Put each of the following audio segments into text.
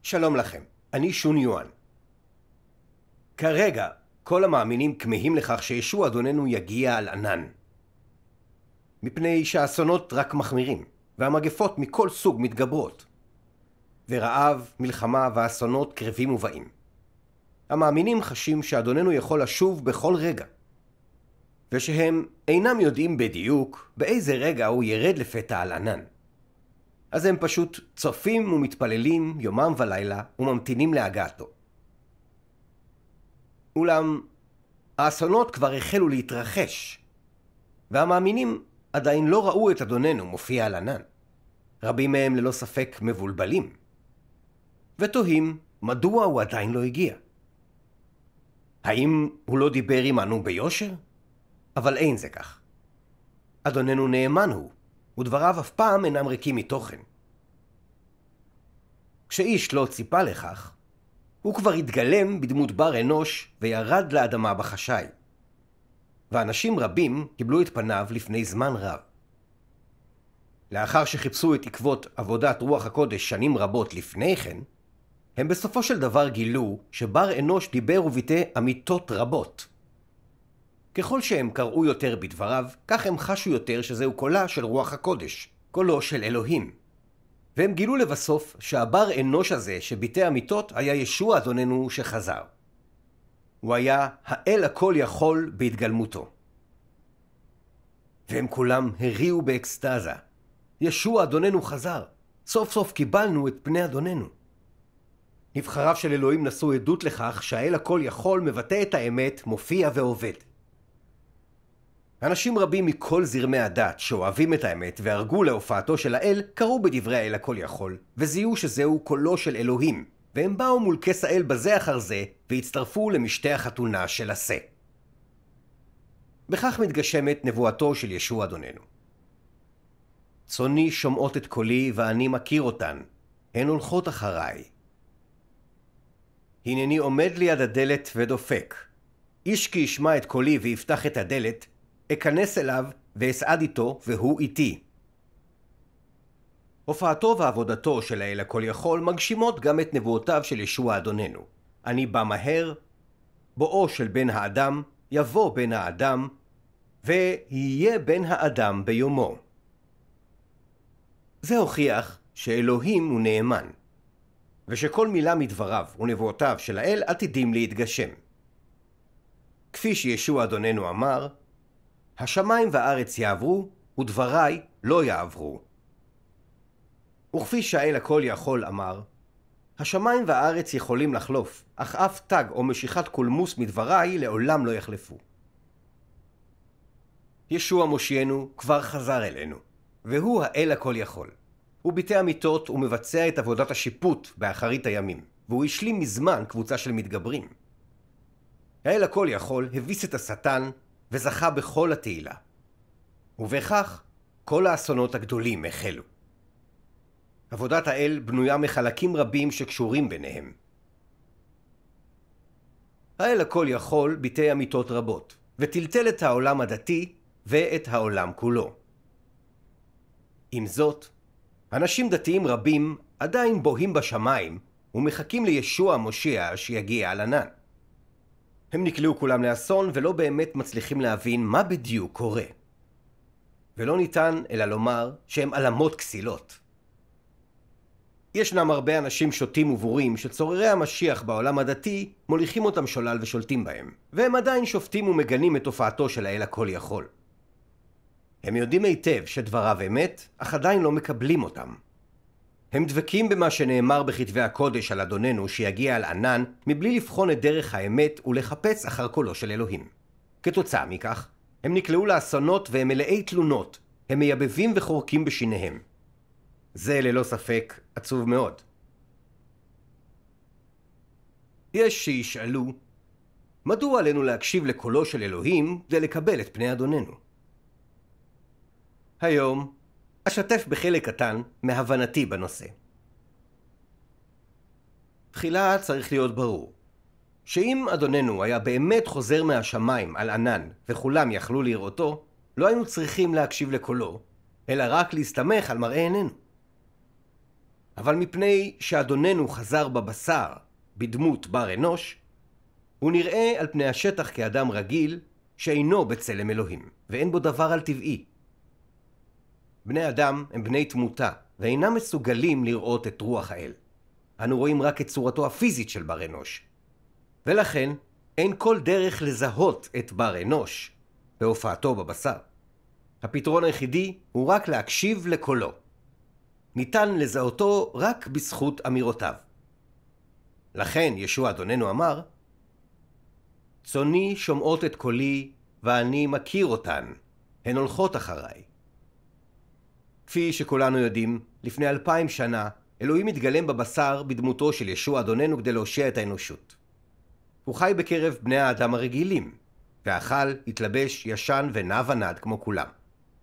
שלום לכם, אני שון יואן. כרגע כל המאמינים כמהים לכך שישוע אדוננו יגיע על ענן. מפני שהאסונות רק מחמירים, והמגפות מכל סוג מתגברות. ורעב, מלחמה ואסונות קרבים ובאים. המאמינים חשים שאדוננו יכול לשוב בכל רגע. ושהם אינם יודעים בדיוק באיזה רגע הוא ירד לפתע על ענן. אז הם פשוט צופים ומתפללים יומם ולילה וממתינים להגעתו. אולם האסונות כבר החלו להתרחש, והמאמינים עדיין לא ראו את אדוננו מופיע על ענן. רבים מהם ללא ספק מבולבלים, ותוהים מדוע הוא עדיין לא הגיע. האם הוא לא דיבר עמנו ביושר? אבל אין זה כך. אדוננו נאמן הוא, ודבריו אף פעם אינם ריקים מתוכן. כשאיש לא ציפה לכך, הוא כבר התגלם בדמות בר אנוש וירד לאדמה בחשאי. ואנשים רבים קיבלו את פניו לפני זמן רב. לאחר שחיפשו את עקבות עבודת רוח הקודש שנים רבות לפני כן, הם בסופו של דבר גילו שבר אנוש דיבר וביטא אמיתות רבות. ככל שהם קראו יותר בדבריו, כך הם חשו יותר שזהו קולה של רוח הקודש, קולו של אלוהים. והם גילו לבסוף שהבר אנוש הזה שביטא אמיתות היה ישוע אדוננו שחזר. הוא היה האל הכל יכול בהתגלמותו. והם כולם הריעו באקסטזה. ישוע אדוננו חזר. סוף סוף קיבלנו את פני אדוננו. נבחריו של אלוהים נשאו עדות לכך שהאל הכל יכול מבטא את האמת, מופיע ועובד. אנשים רבים מכל זרמי הדת שאוהבים את האמת והרגו להופעתו של האל, קראו בדברי האל הכל יכול, וזיהו שזהו קולו של אלוהים, והם באו מול כס האל בזה אחר זה, והצטרפו למשתה החתונה של עשה. בכך מתגשמת נבואתו של ישוע אדוננו. צוני שומעות את קולי ואני מכיר אותן, הן הולכות אחריי. הנני עומד ליד הדלת ודופק. איש כי ישמע את קולי ויפתח את הדלת, אכנס אליו ואסעד איתו והוא איתי. הופעתו ועבודתו של האל הכל יכול מגשימות גם את נבואותיו של ישוע אדוננו. אני בא מהר, בואו של בן האדם, יבוא בן האדם, ויהיה בן האדם ביומו. זה הוכיח שאלוהים הוא נאמן, ושכל מילה מדבריו ונבואותיו של האל עתידים להתגשם. כפי שישוע אדוננו אמר, השמיים והארץ יעברו, ודבריי לא יעברו. וכפי שהאל הכל יכול אמר, השמיים והארץ יכולים לחלוף, אך אף תג או משיכת קולמוס מדבריי לעולם לא יחלפו. ישוע מושיענו כבר חזר אלינו, והוא האל הכל יכול. הוא ביטא אמיתות ומבצע את עבודת השיפוט באחרית הימים, והוא השלים מזמן קבוצה של מתגברים. האל הכל יכול הביס את השטן וזכה בכל התהילה. ובכך כל האסונות הגדולים החלו. עבודת האל בנויה מחלקים רבים שקשורים ביניהם. האל הכל יכול ביטא אמיתות רבות, וטלטל את העולם הדתי ואת העולם כולו. עם זאת, אנשים דתיים רבים עדיין בוהים בשמיים ומחכים לישוע המושיע שיגיע על ענן. הם נקלעו כולם לאסון ולא באמת מצליחים להבין מה בדיוק קורה. ולא ניתן אלא לומר שהם עלמות כסילות. ישנם הרבה אנשים שוטים ובורים שצוררי המשיח בעולם הדתי מוליכים אותם שולל ושולטים בהם, והם עדיין שופטים ומגנים את תופעתו של האל הכל יכול. הם יודעים היטב שדבריו אמת, אך עדיין לא מקבלים אותם. הם דבקים במה שנאמר בכתבי הקודש על אדוננו שיגיע על ענן, מבלי לבחון את דרך האמת ולחפש אחר קולו של אלוהים. כתוצאה מכך, הם נקלעו לאסונות והם מלאי תלונות, הם מייבבים וחורקים בשיניהם. זה ללא ספק עצוב מאוד. יש שישאלו, מדוע עלינו להקשיב לקולו של אלוהים כדי לקבל את פני אדוננו? היום אשתף בחלק קטן מהבנתי בנושא. תחילה צריך להיות ברור. שאם אדוננו היה באמת חוזר מהשמיים על ענן וכולם יכלו לראותו, לא היינו צריכים להקשיב לקולו, אלא רק להסתמך על מראה עינינו. אבל מפני שאדוננו חזר בבשר, בדמות בר אנוש, הוא נראה על פני השטח כאדם רגיל שאינו בצלם אלוהים, ואין בו דבר על טבעי. בני אדם הם בני תמותה, ואינם מסוגלים לראות את רוח האל. אנו רואים רק את צורתו הפיזית של בר אנוש. ולכן אין כל דרך לזהות את בר אנוש בהופעתו בבשר. הפתרון היחידי הוא רק להקשיב לקולו. ניתן לזהותו רק בזכות אמירותיו. לכן ישוע אדוננו אמר, צוני שומעות את קולי ואני מכיר אותן, הן הולכות אחריי. כפי שכולנו יודעים, לפני 2000 שנה אלוהים התגלם בבשר בדמותו של ישוע אדוננו כדי להושיע את האנושות. הוא חי בקרב בני האדם הרגילים, ואכל, התלבש, ישן ונע ונד כמו כולם.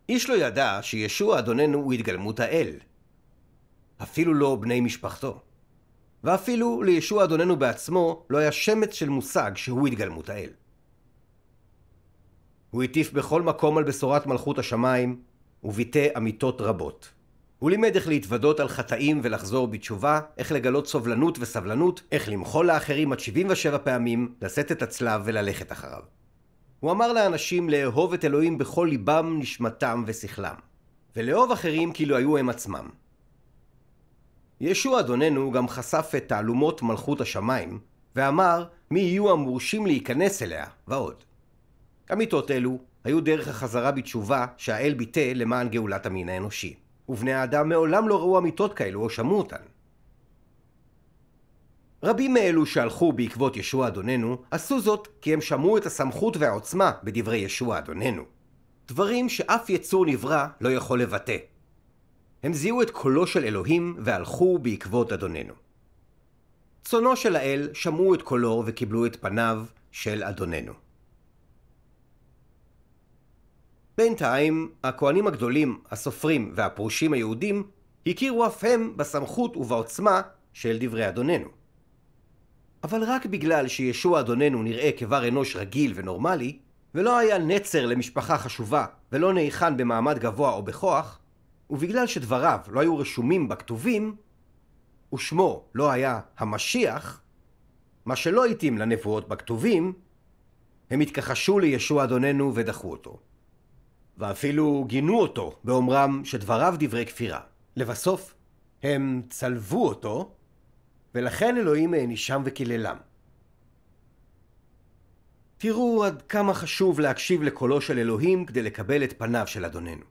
איש לא ידע שישוע אדוננו הוא התגלמות האל. אפילו לא בני משפחתו. ואפילו לישוע אדוננו בעצמו לא היה שמץ של מושג שהוא התגלמות האל. הוא הטיף בכל מקום על בשורת מלכות השמיים, וביטא אמיתות רבות. הוא לימד איך להתוודות על חטאים ולחזור בתשובה, איך לגלות סובלנות וסבלנות, איך למחול לאחרים עד 77 פעמים, לשאת את הצלב וללכת אחריו. הוא אמר לאנשים לאהוב את אלוהים בכל ליבם, נשמתם ושכלם, ולאהוב אחרים כאילו היו הם עצמם. ישוע אדוננו גם חשף את תעלומות מלכות השמיים, ואמר מי יהיו המורשים להיכנס אליה, ועוד. אמיתות אלו היו דרך החזרה בתשובה שהאל ביטא למען גאולת המין האנושי, ובני האדם מעולם לא ראו אמיתות כאלו או שמעו אותן. רבים מאלו שהלכו בעקבות ישוע אדוננו עשו זאת כי הם שמעו את הסמכות והעוצמה בדברי ישוע אדוננו, דברים שאף יצור נברא לא יכול לבטא. הם זיהו את קולו של אלוהים והלכו בעקבות אדוננו. צונו של האל שמעו את קולו וקיבלו את פניו של אדוננו. בינתיים, הכהנים הגדולים, הסופרים והפרושים היהודים הכירו אף הם בסמכות ובעוצמה של דברי אדוננו. אבל רק בגלל שישוע אדוננו נראה כבר אנוש רגיל ונורמלי, ולא היה נצר למשפחה חשובה ולא ניחן במעמד גבוה או בכוח, ובגלל שדבריו לא היו רשומים בכתובים, ושמו לא היה המשיח, מה שלא התאים לנבואות בכתובים, הם התכחשו לישוע אדוננו ודחו אותו. ואפילו גינו אותו באומרם שדבריו דברי כפירה. לבסוף, הם צלבו אותו, ולכן אלוהים הענישם וקיללם. תראו עד כמה חשוב להקשיב לקולו של אלוהים כדי לקבל את פניו של אדוננו.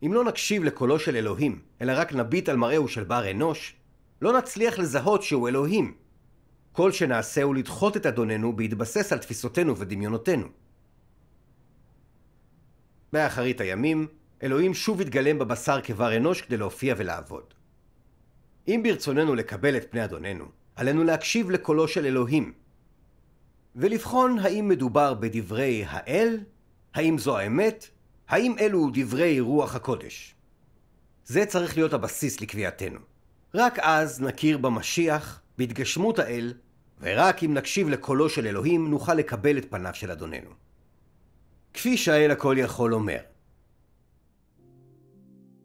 אם לא נקשיב לקולו של אלוהים, אלא רק נביט על מראהו של בר אנוש, לא נצליח לזהות שהוא אלוהים. כל שנעשה הוא לדחות את אדוננו בהתבסס על תפיסותינו ודמיונותינו. באחרית הימים, אלוהים שוב התגלם בבשר כבר אנוש כדי להופיע ולעבוד. אם ברצוננו לקבל את פני אדוננו, עלינו להקשיב לקולו של אלוהים, ולבחון האם מדובר בדברי האל, האם זו האמת, האם אלו דברי רוח הקודש. זה צריך להיות הבסיס לקביעתנו. רק אז נכיר במשיח, בהתגשמות האל, ורק אם נקשיב לקולו של אלוהים נוכל לקבל את פניו של אדוננו. כפי שהאל הכל יכול אומר.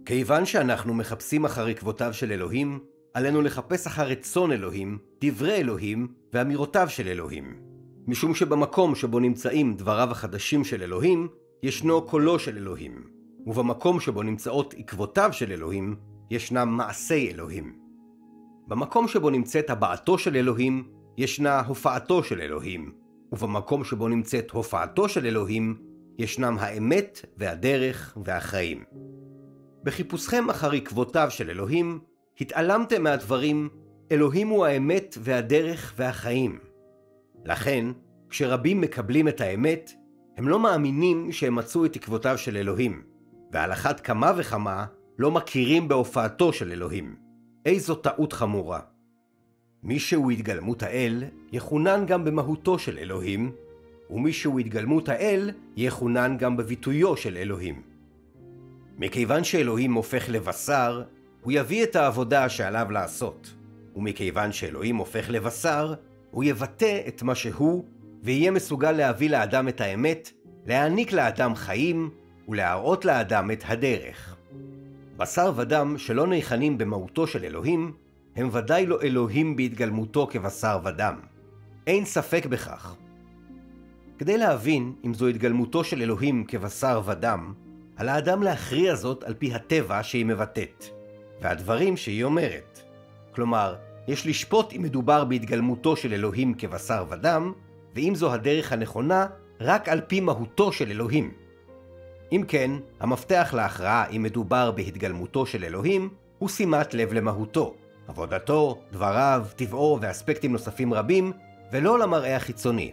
כיוון שאנחנו מחפשים אחר עקבותיו של אלוהים, עלינו לחפש אחר רצון אלוהים, דברי אלוהים ואמירותיו של אלוהים. משום שבמקום שבו נמצאים דבריו החדשים של אלוהים, ישנו קולו של אלוהים. ובמקום שבו נמצאות עקבותיו של אלוהים, ישנם מעשי אלוהים. במקום שבו נמצאת הבעתו של אלוהים, ישנה הופעתו של אלוהים. ובמקום שבו נמצאת הופעתו של אלוהים, ישנם האמת והדרך והחיים. בחיפושכם אחר עקבותיו של אלוהים, התעלמתם מהדברים, אלוהים הוא האמת והדרך והחיים. לכן, כשרבים מקבלים את האמת, הם לא מאמינים שהם מצאו את עקבותיו של אלוהים, ועל אחת כמה וכמה לא מכירים בהופעתו של אלוהים. איזו טעות חמורה. מי שהוא התגלמות האל, יחונן גם במהותו של אלוהים, ומי שהוא התגלמות האל, יחונן גם בביטויו של אלוהים. מכיוון שאלוהים הופך לבשר, הוא יביא את העבודה שעליו לעשות. ומכיוון שאלוהים הופך לבשר, הוא יבטא את מה שהוא, ויהיה מסוגל להביא לאדם את האמת, להעניק לאדם חיים, ולהראות לאדם את הדרך. בשר ודם שלא ניחנים במהותו של אלוהים, הם ודאי לא אלוהים בהתגלמותו כבשר ודם. אין ספק בכך. כדי להבין אם זו התגלמותו של אלוהים כבשר ודם, על האדם להכריע זאת על פי הטבע שהיא מבטאת, והדברים שהיא אומרת. כלומר, יש לשפוט אם מדובר בהתגלמותו של אלוהים כבשר ודם, ואם זו הדרך הנכונה רק על פי מהותו של אלוהים. אם כן, המפתח להכרעה אם מדובר בהתגלמותו של אלוהים, הוא שימת לב למהותו, עבודתו, דבריו, טבעו ואספקטים נוספים רבים, ולא למראה החיצוני.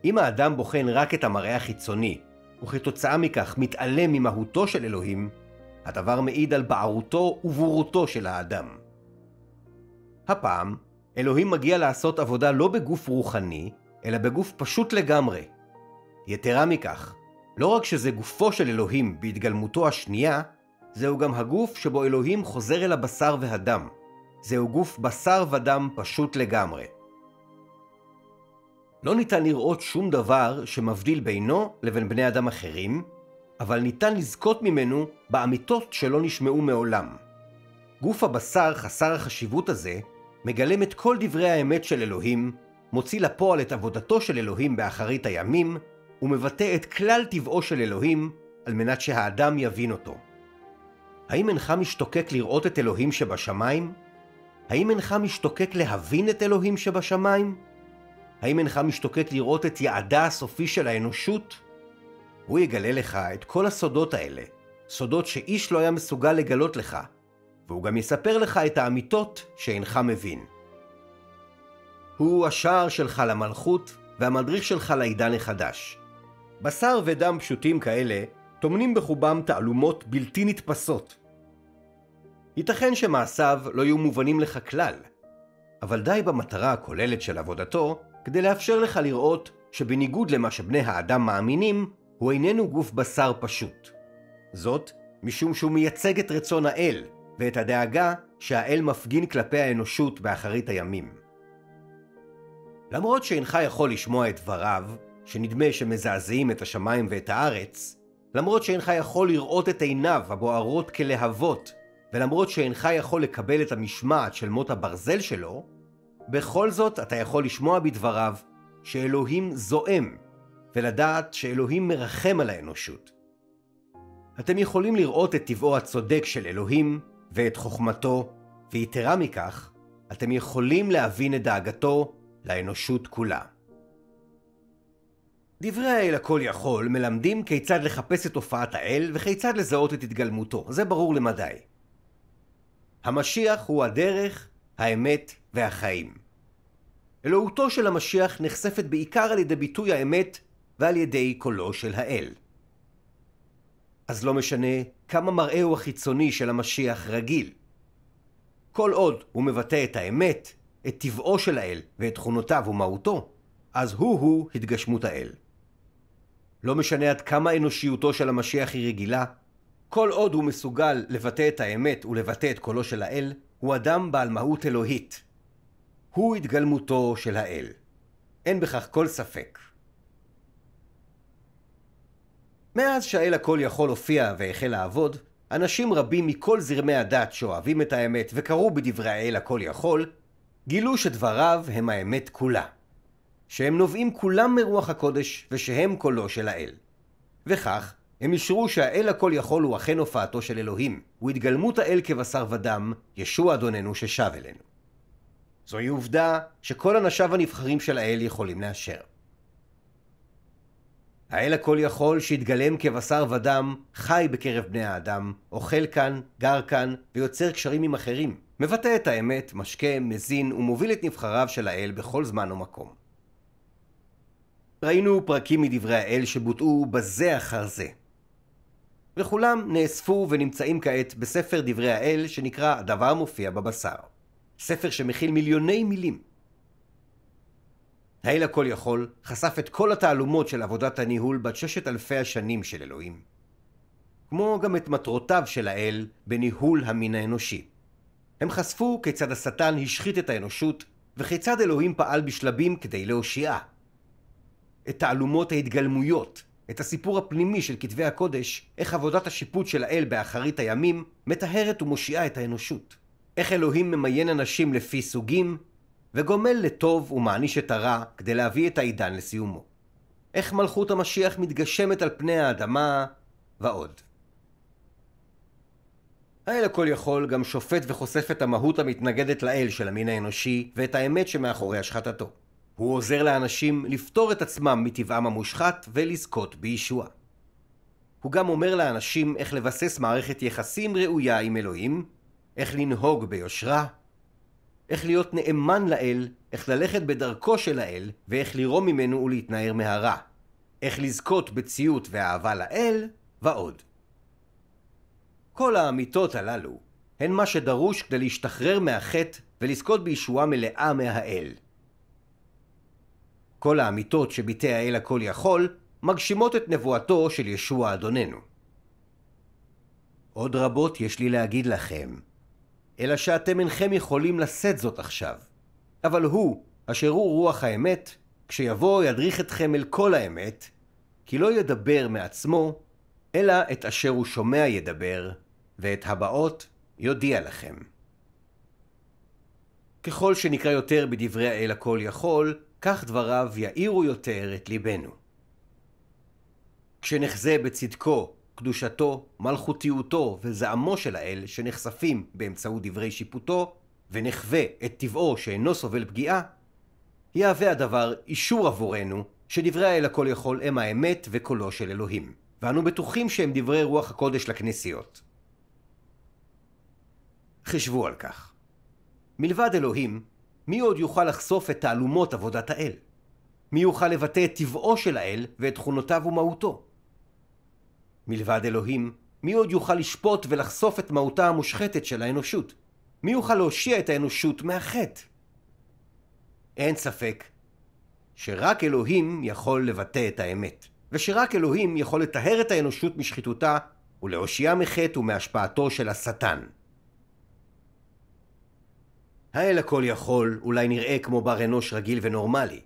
אם האדם בוחן רק את המראה החיצוני, וכתוצאה מכך מתעלם ממהותו של אלוהים, הדבר מעיד על בערותו ובורותו של האדם. הפעם, אלוהים מגיע לעשות עבודה לא בגוף רוחני, אלא בגוף פשוט לגמרי. יתרה מכך, לא רק שזה גופו של אלוהים בהתגלמותו השנייה, זהו גם הגוף שבו אלוהים חוזר אל הבשר והדם. זהו גוף בשר ודם פשוט לגמרי. לא ניתן לראות שום דבר שמבדיל בינו לבין בני אדם אחרים, אבל ניתן לזכות ממנו באמיתות שלא נשמעו מעולם. גוף הבשר חסר החשיבות הזה מגלם את כל דברי האמת של אלוהים, מוציא לפועל את עבודתו של אלוהים באחרית הימים, ומבטא את כלל טבעו של אלוהים על מנת שהאדם יבין אותו. האם אינך משתוקק לראות את אלוהים שבשמיים? האם אינך משתוקק להבין את אלוהים שבשמיים? האם אינך משתוקק לראות את יעדה הסופי של האנושות? הוא יגלה לך את כל הסודות האלה, סודות שאיש לא היה מסוגל לגלות לך, והוא גם יספר לך את האמיתות שאינך מבין. הוא השער שלך למלכות והמדריך שלך לעידן החדש. בשר ודם פשוטים כאלה טומנים בחובם תעלומות בלתי נתפסות. ייתכן שמעשיו לא יהיו מובנים לך כלל, אבל די במטרה הכוללת של עבודתו כדי לאפשר לך לראות שבניגוד למה שבני האדם מאמינים, הוא איננו גוף בשר פשוט. זאת משום שהוא מייצג את רצון האל ואת הדאגה שהאל מפגין כלפי האנושות באחרית הימים. למרות שאינך יכול לשמוע את דבריו, שנדמה שמזעזעים את השמיים ואת הארץ, למרות שאינך יכול לראות את עיניו הבוערות כלהבות, ולמרות שאינך יכול לקבל את המשמעת של מות הברזל שלו, בכל זאת אתה יכול לשמוע בדבריו שאלוהים זועם, ולדעת שאלוהים מרחם על האנושות. אתם יכולים לראות את טבעו הצודק של אלוהים ואת חוכמתו, ויתרה מכך, אתם יכולים להבין את דאגתו לאנושות כולה. דברי האל הכל יכול מלמדים כיצד לחפש את תופעת האל וכיצד לזהות את התגלמותו, זה ברור למדי. המשיח הוא הדרך, האמת והחיים. אלוהותו של המשיח נחשפת בעיקר על ידי ביטוי האמת ועל ידי קולו של האל. אז לא משנה כמה מראהו החיצוני של המשיח רגיל. כל עוד הוא מבטא את האמת, את טבעו של האל ואת תכונותיו ומהותו, אז הוא התגשמות האל. לא משנה עד כמה אנושיותו של המשיח היא רגילה, כל עוד הוא מסוגל לבטא את האמת ולבטא את קולו של האל, הוא אדם בעל מהות אלוהית. הוא התגלמותו של האל. אין בכך כל ספק. מאז שהאל הכל יכול הופיע והחל לעבוד, אנשים רבים מכל זרמי הדת שאוהבים את האמת וקראו בדברי האל הכל יכול, גילו שדבריו הם האמת כולה. שהם נובעים כולם מרוח הקודש ושהם קולו של האל. וכך, הם אישרו שהאל הכל יכול הוא אכן הופעתו של אלוהים, הוא התגלמות האל כבשר ודם, ישוע אדוננו ששב אלינו. זוהי עובדה שכל אנשיו הנבחרים של האל יכולים לאשר. האל הכל יכול שהתגלם כבשר ודם חי בקרב בני האדם, אוכל כאן, גר כאן ויוצר קשרים עם אחרים, מבטא את האמת, משקה, מזין ומוביל את נבחריו של האל בכל זמן ומקום. ראינו פרקים מדברי האל שבוטאו בזה אחר זה. וכולם נאספו ונמצאים כעת בספר דברי האל שנקרא הדבר מופיע בבשר. ספר שמכיל מיליוני מילים. האל הכל יכול חשף את כל התעלומות של עבודת הניהול בת 6,000 השנים של אלוהים. כמו גם את מטרותיו של האל בניהול המין האנושי. הם חשפו כיצד השטן השחית את האנושות וכיצד אלוהים פעל בשלבים כדי להושיעה. את תעלומות ההתגלמויות, את הסיפור הפנימי של כתבי הקודש, איך עבודת השיפוט של האל באחרית הימים מטהרת ומושיעה את האנושות. איך אלוהים ממיין אנשים לפי סוגים, וגומל לטוב ומעניש את הרע כדי להביא את העידן לסיומו. איך מלכות המשיח מתגשמת על פני האדמה, ועוד. האל הכל יכול גם שופט וחושף את המהות המתנגדת לאל של המין האנושי ואת האמת שמאחורי השחטתו. הוא עוזר לאנשים לפתור את עצמם מטבעם המושחת ולזכות בישוע. הוא גם אומר לאנשים איך לבסס מערכת יחסים ראויה עם אלוהים, איך לנהוג ביושרה, איך להיות נאמן לאל, איך ללכת בדרכו של האל, ואיך לירום ממנו ולהתנער מהרע. איך לזכות בציות ואהבה לאל, ועוד. כל האמיתות הללו הן מה שדרוש כדי להשתחרר מהחטא ולזכות בישועה מלאה מהאל. כל האמיתות שביטא האל הכל יכול מגשימות את נבואתו של ישוע אדוננו. עוד רבות יש לי להגיד לכם, אלא שאתם אינכם יכולים לשאת זאת עכשיו. אבל הוא, אשר הוא רוח האמת, כשיבוא ידריך אתכם אל כל האמת, כי לא ידבר מעצמו, אלא את אשר הוא שומע ידבר, ואת הבאות יודיע לכם. ככל שנקרא יותר בדברי האל הכל יכול, כך דבריו יאירו יותר את ליבנו. כשנחזה בצדקו, קדושתו, מלכותיותו וזעמו של האל שנחשפים באמצעות דברי שיפוטו, ונחווה את טבעו שאינו סובל פגיעה, יהווה הדבר אישור עבורנו שדברי האל הכל יכול הם האמת וקולו של אלוהים, ואנו בטוחים שהם דברי רוח הקודש לכנסיות. חשבו על כך. מלבד אלוהים, מי עוד יוכל לחשוף את תעלומות עבודת האל? מי יוכל לבטא את טבעו של האל ואת תכונותיו ומהותו? מלבד אלוהים, מי עוד יוכל לשפוט ולחשוף את מהותה המושחתת של האנושות? מי יוכל להושיע את האנושות מהחטא? אין ספק שרק אלוהים יכול לבטא את האמת, ושרק אלוהים יכול לטהר את האנושות משחיתותה ולהושיע מחטא ומהשפעתו של השטן. האל הכל יכול אולי נראה כמו בר אנוש רגיל ונורמלי,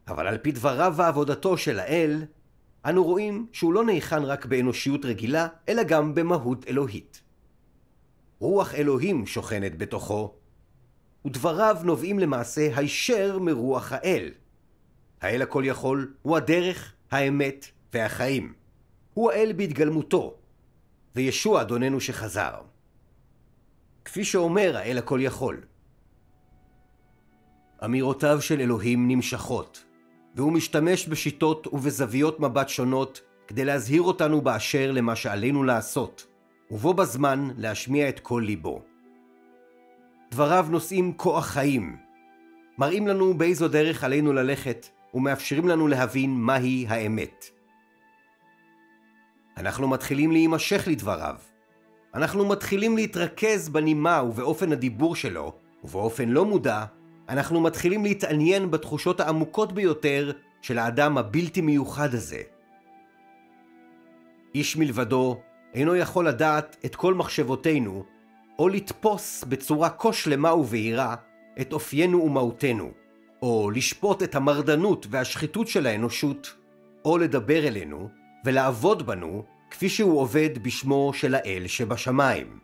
אבל על פי דבריו ועבודתו של האל, אנו רואים שהוא לא ניחן רק באנושיות רגילה, אלא גם במהות אלוהית. רוח אלוהים שוכנת בתוכו, ודבריו נובעים למעשה הישר מרוח האל. האל הכל יכול הוא הדרך, האמת והחיים. הוא האל בהתגלמותו, וישוע אדוננו שחזר. כפי שאומר האל הכל יכול. אמירותיו של אלוהים נמשכות, והוא משתמש בשיטות ובזוויות מבט שונות כדי להזהיר אותנו באשר למה שעלינו לעשות, ובו בזמן להשמיע את כל ליבו. דבריו נושאים כוח חיים, מראים לנו באיזו דרך עלינו ללכת, ומאפשרים לנו להבין מהי האמת. אנחנו מתחילים להימשך לדבריו. אנחנו מתחילים להתרכז בנימה ובאופן הדיבור שלו, ובאופן לא מודע, אנחנו מתחילים להתעניין בתחושות העמוקות ביותר של האדם הבלתי מיוחד הזה. איש מלבדו אינו יכול לדעת את כל מחשבותינו, או לתפוס בצורה כה שלמה ובהירה את אופיינו ומהותנו, או לשפוט את המרדנות והשחיתות של האנושות, או לדבר אלינו ולעבוד בנו כפי שהוא עובד בשמו של האל שבשמיים.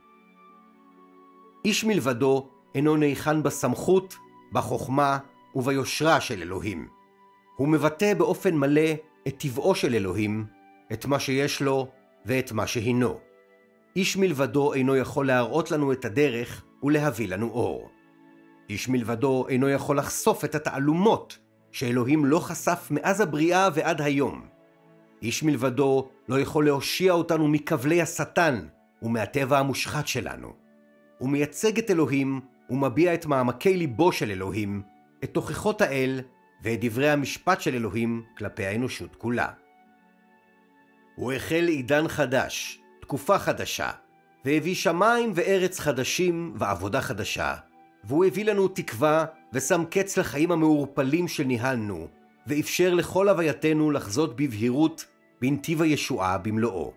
איש מלבדו אינו ניחן בסמכות, בחוכמה וביושרה של אלוהים. הוא מבטא באופן מלא את טבעו של אלוהים, את מה שיש לו ואת מה שהינו. איש מלבדו אינו יכול להראות לנו את הדרך ולהביא לנו אור. איש מלבדו אינו יכול לחשוף את התעלומות שאלוהים לא חשף מאז הבריאה ועד היום. איש מלבדו לא יכול להושיע אותנו מכבלי השטן ומהטבע המושחת שלנו. הוא מייצג את אלוהים ומביע את מעמקי ליבו של אלוהים, את תוכחות האל ואת דברי המשפט של אלוהים כלפי האנושות כולה. הוא החל עידן חדש, תקופה חדשה, והביא שמיים וארץ חדשים ועבודה חדשה, והוא הביא לנו תקווה ושם קץ לחיים המעורפלים שניהלנו, ואפשר לכל הווייתנו לחזות בבהירות בנתיב הישועה במלואו.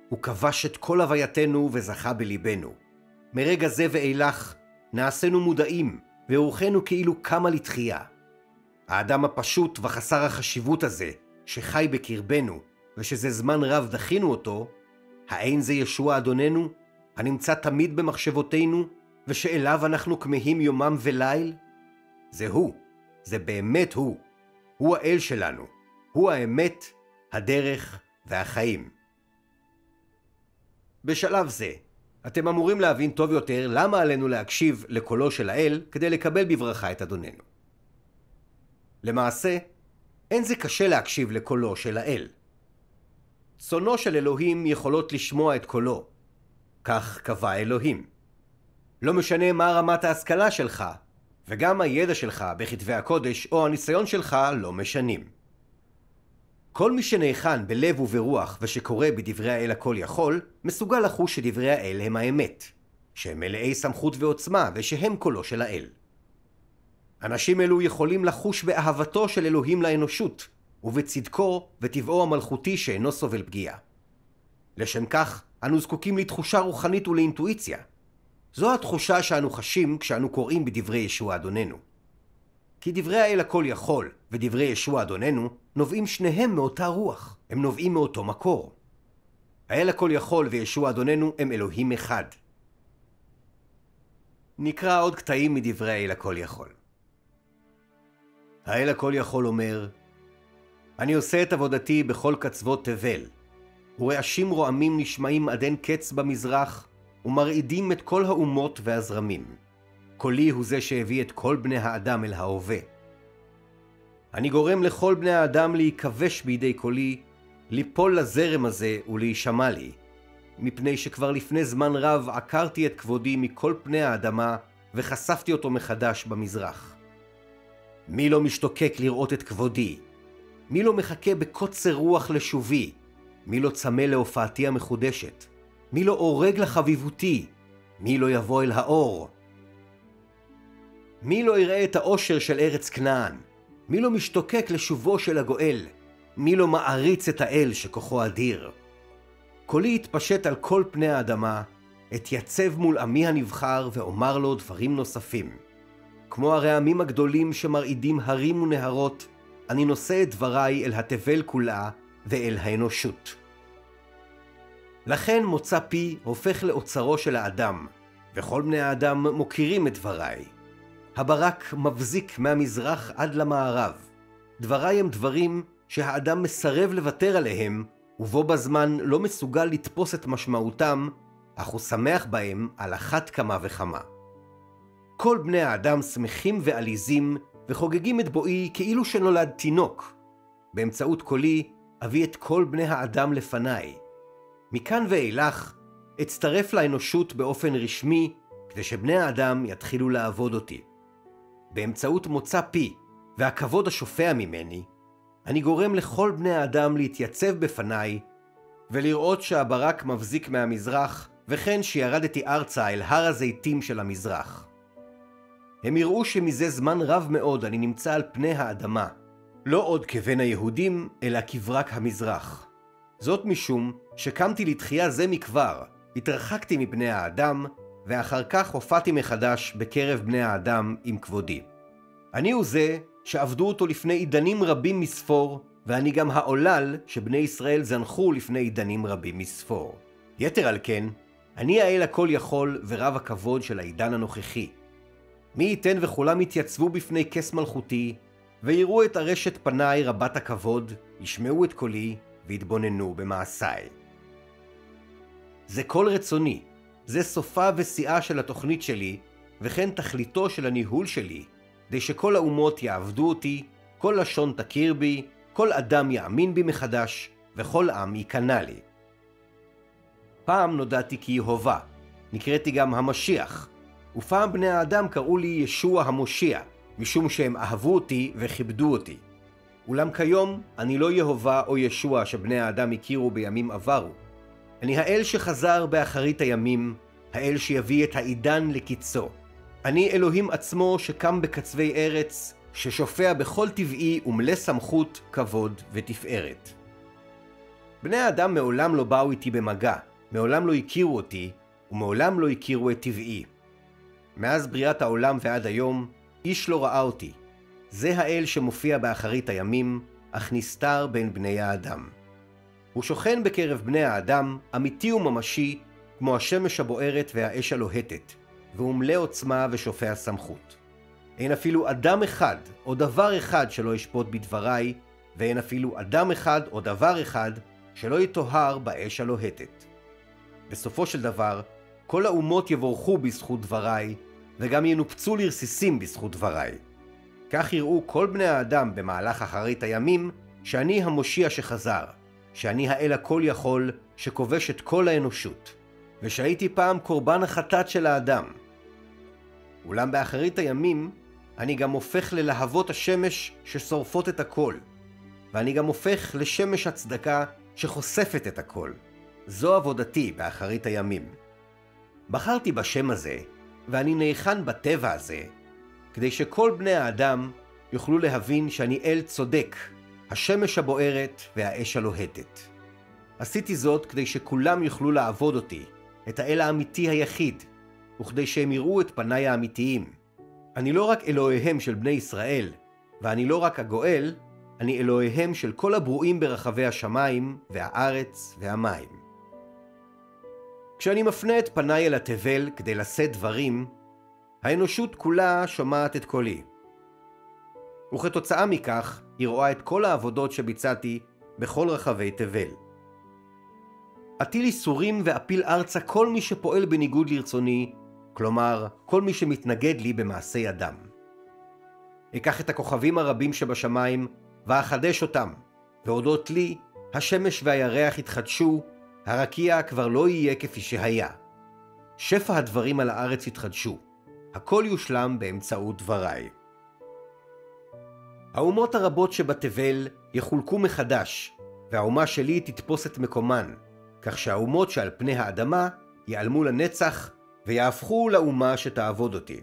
הוא כבש את כל הווייתנו וזכה בליבנו. מרגע זה ואילך נעשינו מודעים ורוחנו כאילו קמה לתחייה. האדם הפשוט וחסר החשיבות הזה, שחי בקרבנו, ושזה זמן רב דחינו אותו, האין זה ישוע אדוננו, הנמצא תמיד במחשבותינו, ושאליו אנחנו כמהים יומם וליל? זה הוא, זה באמת הוא. הוא האל שלנו, הוא האמת, הדרך והחיים. בשלב זה, אתם אמורים להבין טוב יותר למה עלינו להקשיב לקולו של האל כדי לקבל בברכה את אדוננו. למעשה, אין זה קשה להקשיב לקולו של האל. צונו של אלוהים יכולות לשמוע את קולו. כך קבע אלוהים. לא משנה מה רמת ההשכלה שלך, וגם הידע שלך בכתבי הקודש או הניסיון שלך לא משנים. כל מי שנאחן בלב וברוח ושקורא בדברי האל הכל יכול, מסוגל לחוש שדברי האל הם האמת, שהם מלאי סמכות ועוצמה ושהם קולו של האל. אנשים אלו יכולים לחוש באהבתו של אלוהים לאנושות, ובצדקו וטבעו המלכותי שאינו סובל פגיעה. לשם כך, אנו זקוקים לתחושה רוחנית ולאינטואיציה. זו התחושה שאנו חשים כשאנו קוראים בדברי ישוע אדוננו. כי דברי האל הכל יכול ודברי ישוע אדוננו נובעים שניהם מאותה רוח, הם נובעים מאותו מקור. האל הכל יכול וישוע אדוננו הם אלוהים אחד. נקרא עוד קטעים מדברי האל הכל יכול. האל הכל יכול אומר, אני עושה את עבודתי בכל קצוות תבל, ורעשים רועמים נשמעים עד אין קץ במזרח, ומרעידים את כל האומות והזרמים. קולי הוא זה שהביא את כל בני האדם אל ההווה. אני גורם לכל בני האדם להיכבש בידי קולי, ליפול לזרם הזה ולהישמע לי, מפני שכבר לפני זמן רב עקרתי את כבודי מכל פני האדמה, וחשפתי אותו מחדש במזרח. מי לא משתוקק לראות את כבודי? מי לא מחכה בקוצר רוח לשובי? מי לא צמא להופעתי המחודשת? מי לא אורג לחביבותי? מי לא יבוא אל האור? מי לא יראה את האושר של ארץ כנען? מי לא משתוקק לשובו של הגואל? מי לא מעריץ את האל שכוחו אדיר? קולי יתפשט על כל פני האדמה, אתייצב מול עמי הנבחר ואומר לו דברים נוספים. כמו הרעמים הגדולים שמרעידים הרים ונהרות, אני נושא את דבריי אל התבל כולה ואל האנושות. לכן מוצא פי הופך לאוצרו של האדם, וכל בני האדם מוכירים את דבריי. הברק מבזיק מהמזרח עד למערב. דבריי הם דברים שהאדם מסרב לוותר עליהם, ובו בזמן לא מסוגל לתפוס את משמעותם, אך הוא שמח בהם על אחת כמה וכמה. כל בני האדם שמחים ועליזים וחוגגים את בואי כאילו שנולד תינוק. באמצעות קולי אביא את כל בני האדם לפניי. מכאן ואילך אצטרף לאנושות באופן רשמי כדי שבני האדם יתחילו לעבוד אותי. באמצעות מוצא פי והכבוד השופע ממני, אני גורם לכל בני האדם להתייצב בפניי ולראות שהברק מבזיק מהמזרח, וכן שירדתי ארצה אל הר הזיתים של המזרח. הם יראו שמזה זמן רב מאוד אני נמצא על פני האדמה, לא עוד כבן היהודים, אלא כברק המזרח. זאת משום שקמתי לתחייה זה מכבר, התרחקתי מבני האדם, ואחר כך הופעתי מחדש בקרב בני האדם עם כבודי. אני הוא זה שעבדו אותו לפני עידנים רבים מספור, ואני גם העולל שבני ישראל זנחו לפני עידנים רבים מספור. יתר על כן, אני האל הכל יכול ורב הכבוד של העידן הנוכחי. מי ייתן וכולם יתייצבו בפני כס מלכותי, ויראו את ארשת פניי רבת הכבוד, ישמעו את קולי, והתבוננו במעשיי. זה כל רצוני, זה סופה ושיאה של התוכנית שלי, וכן תכליתו של הניהול שלי, כדי שכל האומות יעבדו אותי, כל לשון תכיר בי, כל אדם יאמין בי מחדש, וכל עם ייכנע לי. פעם נודעתי כיהובה, נקראתי גם המשיח, ופעם בני האדם קראו לי ישוע המושיע, משום שהם אהבו אותי וכיבדו אותי. אולם כיום אני לא יהובה או ישוע שבני האדם הכירו בימים עברו. אני האל שחזר באחרית הימים, האל שיביא את העידן לקיצו. אני אלוהים עצמו שקם בקצווי ארץ, ששופע בכל טבעי ומלא סמכות, כבוד ותפארת. בני האדם מעולם לא באו איתי במגע, מעולם לא הכירו אותי, ומעולם לא הכירו את טבעי. מאז בריאת העולם ועד היום, איש לא ראה אותי. זה האל שמופיע באחרית הימים, אך נסתר בין בני האדם. הוא שוכן בקרב בני האדם, אמיתי וממשי, כמו השמש הבוערת והאש הלוהטת, והוא מלא עוצמה ושופע סמכות. אין אפילו אדם אחד או דבר אחד שלא ישפוט בדבריי, ואין אפילו אדם אחד או דבר אחד שלא יטוהר באש הלוהטת. בסופו של דבר, כל האומות יבורכו בזכות דבריי, וגם ינופצו לרסיסים בזכות דבריי. כך יראו כל בני האדם במהלך אחרית הימים, שאני המושיע שחזר, שאני האל הכל יכול שכובש את כל האנושות, ושהייתי פעם קורבן החטאת של האדם. אולם באחרית הימים, אני גם הופך ללהבות השמש ששורפות את הכל, ואני גם הופך לשמש הצדקה שחושפת את הכל. זו עבודתי באחרית הימים. בחרתי בשם הזה, ואני נאחן בטבע הזה, כדי שכל בני האדם יוכלו להבין שאני אל צודק, השמש הבוערת והאש הלוהטת. עשיתי זאת כדי שכולם יוכלו לעבוד אותי, את האל האמיתי היחיד, וכדי שהם יראו את פניי האמיתיים. אני לא רק אלוהיהם של בני ישראל, ואני לא רק הגואל, אני אלוהיהם של כל הברואים ברחבי השמיים והארץ והמים. כשאני מפנה את פניי אל התבל כדי לשאת דברים, האנושות כולה שומעת את קולי. וכתוצאה מכך, היא רואה את כל העבודות שביצעתי בכל רחבי תבל. אטיל איסורים ואפיל ארצה כל מי שפועל בניגוד לרצוני, כלומר, כל מי שמתנגד לי במעשה ידם. אקח את הכוכבים הרבים שבשמיים ואחדש אותם, והודות לי, השמש והירח יתחדשו, הרקיע כבר לא יהיה כפי שהיה. שפע הדברים על הארץ יתחדשו, הכל יושלם באמצעות דבריי. האומות הרבות שבתבל יחולקו מחדש, והאומה שלי תתפוס את מקומן, כך שהאומות שעל פני האדמה ייעלמו לנצח ויהפכו לאומה שתעבוד אותי.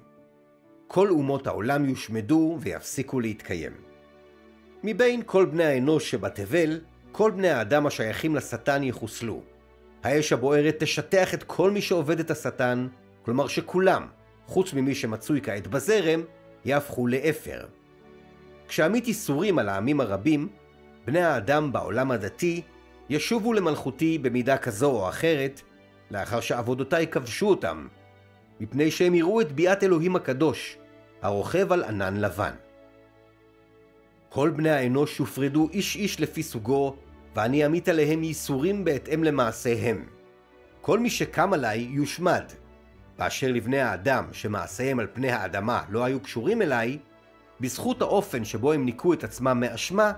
כל אומות העולם יושמדו ויפסיקו להתקיים. מבין כל בני האנוש שבתבל, כל בני האדם השייכים לשטן יחוסלו. האש הבוערת תשטח את כל מי שעובד את השטן, כלומר שכולם, חוץ ממי שמצוי כעת בזרם, יהפכו לאפר. כשעמית איסורים על העמים הרבים, בני האדם בעולם הדתי ישובו למלכותי במידה כזו או אחרת, לאחר שעבודותיי כבשו אותם, מפני שהם יראו את ביאת אלוהים הקדוש, הרוכב על ענן לבן. כל בני האנוש יופרדו איש איש לפי סוגו, ואני אמית עליהם ייסורים בהתאם למעשיהם. כל מי שקם עליי יושמד. באשר לבני האדם שמעשיהם על פני האדמה לא היו קשורים אליי, בזכות האופן שבו הם ניקו את עצמם מאשמה,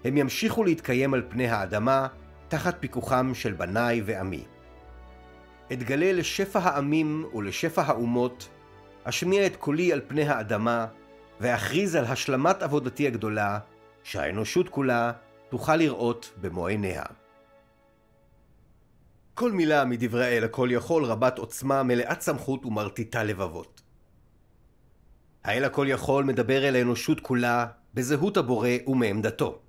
הם ימשיכו להתקיים על פני האדמה תחת פיקוחם של בניי ועמי. אתגלה לשפע העמים ולשפע האומות, אשמיע את קולי על פני האדמה, ואכריז על השלמת עבודתי הגדולה, שהאנושות כולה תוכל לראות במו עיניה. כל מילה מדברי האל הכל יכול רבת עוצמה, מלאת סמכות ומרטיטה לבבות. האל הכל יכול מדבר אל האנושות כולה בזהות הבורא ומעמדתו.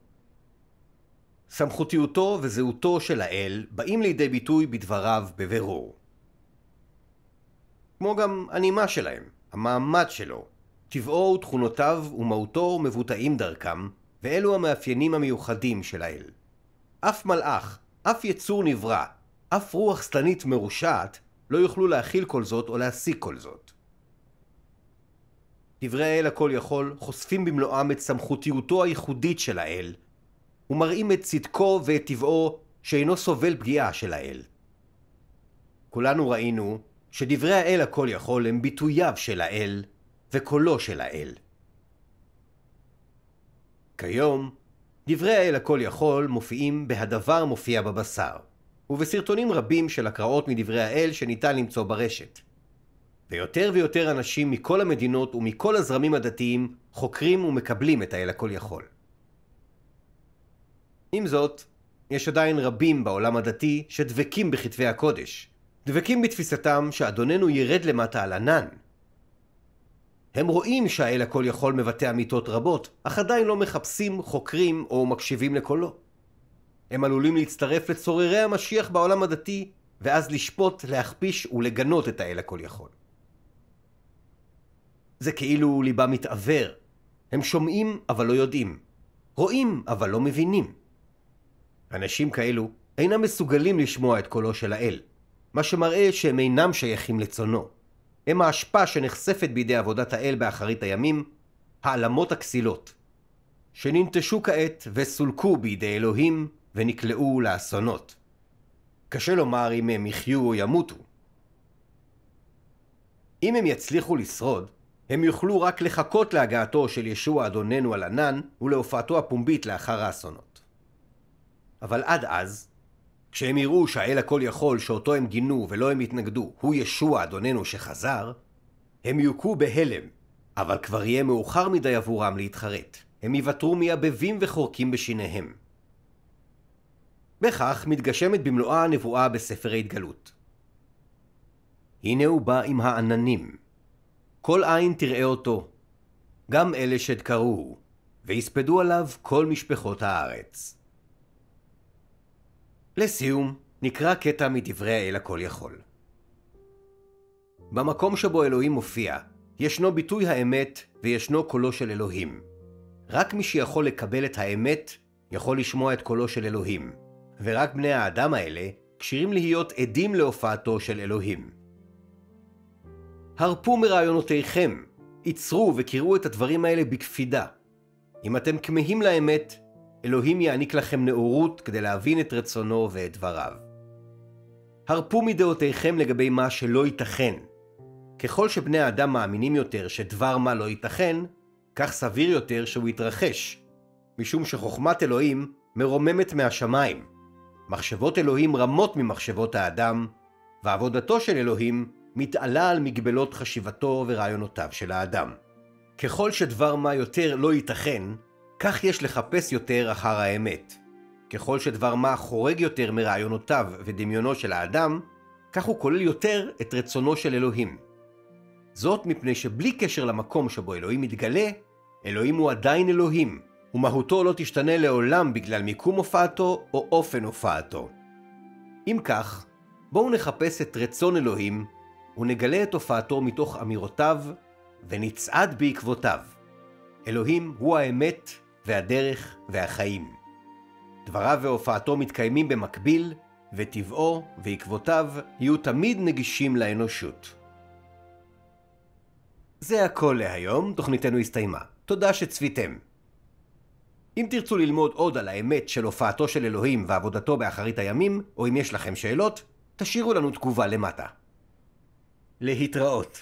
סמכותיותו וזהותו של האל באים לידי ביטוי בדבריו בבירור. כמו גם הנימה שלהם, המעמד שלו, טבעו ותכונותיו ומהותו מבוטאים דרכם, ואלו המאפיינים המיוחדים של האל. אף מלאך, אף יצור נברא, אף רוח שטנית מרושעת, לא יוכלו להכיל כל זאת או להשיג כל זאת. דברי האל הכל יכול חושפים במלואם את סמכותיותו הייחודית של האל, ומראים את צדקו ואת טבעו שאינו סובל פגיעה של האל. כולנו ראינו שדברי האל הכל יכול הם ביטוייו של האל וקולו של האל. כיום, דברי האל הכל יכול מופיעים בהדבר מופיע בבשר, ובסרטונים רבים של הקראות מדברי האל שניתן למצוא ברשת. ויותר ויותר אנשים מכל המדינות ומכל הזרמים הדתיים חוקרים ומקבלים את האל הכל יכול. עם זאת, יש עדיין רבים בעולם הדתי שדבקים בכתבי הקודש, דבקים בתפיסתם שאדוננו ירד למטה על ענן. הם רואים שהאל הכל יכול מבטא אמיתות רבות, אך עדיין לא מחפשים, חוקרים או מקשיבים לקולו. הם עלולים להצטרף לצוררי המשיח בעולם הדתי, ואז לשפוט, להכפיש ולגנות את האל הכל יכול. זה כאילו ליבם מתעוור. הם שומעים אבל לא יודעים. רואים אבל לא מבינים. אנשים כאלו אינם מסוגלים לשמוע את קולו של האל, מה שמראה שהם אינם שייכים לצונו. הם האשפה שנחשפת בידי עבודת האל באחרית הימים, העלמות הכסילות, שננטשו כעת וסולקו בידי אלוהים ונקלעו לאסונות. קשה לומר אם הם יחיו או ימותו. אם הם יצליחו לשרוד, הם יוכלו רק לחכות להגעתו של ישוע אדוננו על ענן ולהופעתו הפומבית לאחר האסונות. אבל עד אז, כשהם יראו שהאל הכל יכול שאותו הם גינו ולא הם התנגדו, הוא ישוע אדוננו שחזר, הם יוכו בהלם, אבל כבר יהיה מאוחר מדי עבורם להתחרט. הם יוותרו מייבבים וחורקים בשיניהם. בכך מתגשמת במלואה הנבואה בספר ההתגלות. הנה הוא בא עם העננים. כל עין תראה אותו, גם אלה שדקרוהו, ויספדו עליו כל משפחות הארץ. לסיום, נקרא קטע מדברי האל הכל יכול. במקום שבו אלוהים מופיע, ישנו ביטוי האמת וישנו קולו של אלוהים. רק מי שיכול לקבל את האמת יכול לשמוע את קולו של אלוהים, ורק בני האדם האלה כשירים להיות עדים להופעתו של אלוהים. הרפו מרעיונותיכם, ייצרו וקראו את הדברים האלה בקפידה. אם אתם כמהים לאמת, אלוהים יעניק לכם נאורות כדי להבין את רצונו ואת דבריו. הרפו מדעותיכם לגבי מה שלא ייתכן. ככל שבני האדם מאמינים יותר שדבר מה לא ייתכן, כך סביר יותר שהוא יתרחש, משום שחוכמת אלוהים מרוממת מהשמיים. מחשבות אלוהים רמות ממחשבות האדם, ועבודתו של אלוהים מתעלה על מגבלות חשיבתו ורעיונותיו של האדם. ככל שדבר מה יותר לא ייתכן, כך יש לחפש יותר אחר האמת. ככל שדבר מה חורג יותר מרעיונותיו ודמיונו של האדם, כך הוא כולל יותר את רצונו של אלוהים. זאת מפני שבלי קשר למקום שבו אלוהים מתגלה, אלוהים הוא עדיין אלוהים, ומהותו לא תשתנה לעולם בגלל מיקום הופעתו או אופן הופעתו. אם כך, בואו נחפש את רצון אלוהים, ונגלה את הופעתו מתוך אמירותיו, ונצעד בעקבותיו. אלוהים הוא האמת והדרך והחיים. דבריו והופעתו מתקיימים במקביל, וטבעו ועקבותיו יהיו תמיד נגישים לאנושות. זה הכל להיום, תוכניתנו הסתיימה. תודה שצפיתם. אם תרצו ללמוד עוד על האמת של הופעתו של אלוהים ועבודתו באחרית הימים, או אם יש לכם שאלות, תשאירו לנו תגובה למטה. להתראות.